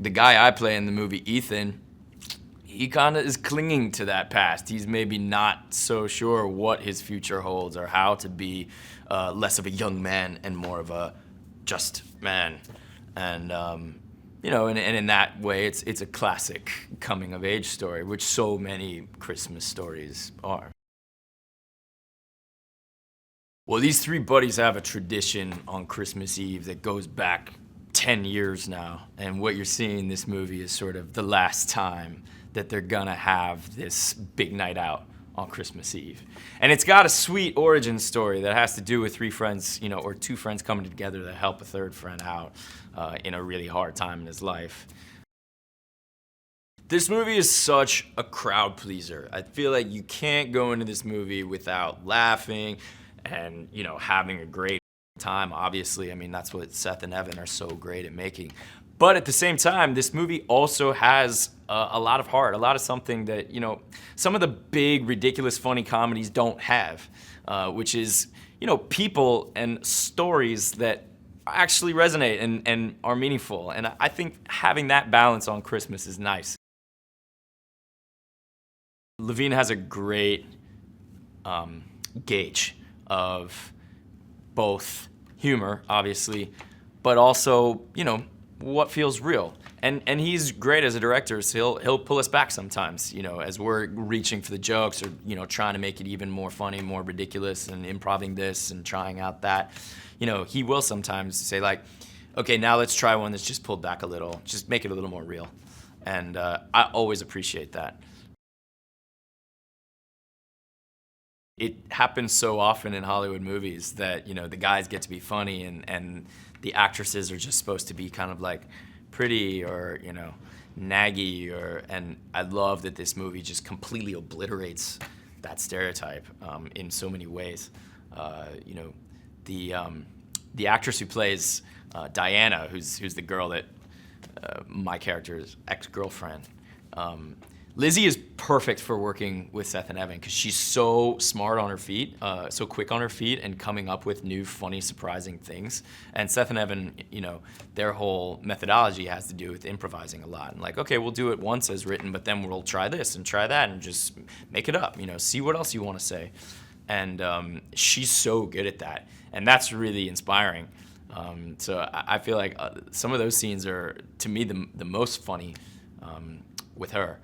the guy I play in the movie, Ethan, he kind of is clinging to that past. He's maybe not so sure what his future holds or how to be less of a young man and more of a just man. And you know, and in that way, it's a classic coming of age story, which so many Christmas stories are. Well, these three buddies have a tradition on Christmas Eve that goes back 10 years now. And what you're seeing in this movie is sort of the last time that they're gonna have this big night out on Christmas Eve. And it's got a sweet origin story that has to do with three friends, you know, or two friends coming together to help a third friend out in a really hard time in his life. This movie is such a crowd pleaser. I feel like you can't go into this movie without laughing and, you know, having a great time, obviously. I mean, that's what Seth and Evan are so great at making. But at the same time, this movie also has a lot of heart, a lot of something that, you know, some of the big, ridiculous, funny comedies don't have, which is, you know, people and stories that actually resonate and are meaningful. And I think having that balance on Christmas is nice. Levitt has a great gauge of both humor, obviously, but also, you know, what feels real. And he's great as a director, so he'll pull us back sometimes, you know, as we're reaching for the jokes or, you know, trying to make it even more funny, more ridiculous, and improvising this and trying out that. You know, he will sometimes say like, okay, now let's try one that's just pulled back a little, just make it a little more real. And I always appreciate that. It happens so often in Hollywood movies that, you know, the guys get to be funny and the actresses are just supposed to be kind of like pretty or, you know, naggy and I love that this movie just completely obliterates that stereotype in so many ways. You know, the actress who plays Diana, who's the girl that my character's ex-girlfriend, Lizzie is perfect for working with Seth and Evan because she's so smart on her feet, so quick on her feet and coming up with new, funny, surprising things. And Seth and Evan, you know, their whole methodology has to do with improvising a lot. And like, okay, we'll do it once as written, but then we'll try this and try that and just make it up, you know, see what else you want to say. And she's so good at that. And that's really inspiring. So I feel like some of those scenes are, to me, the most funny with her.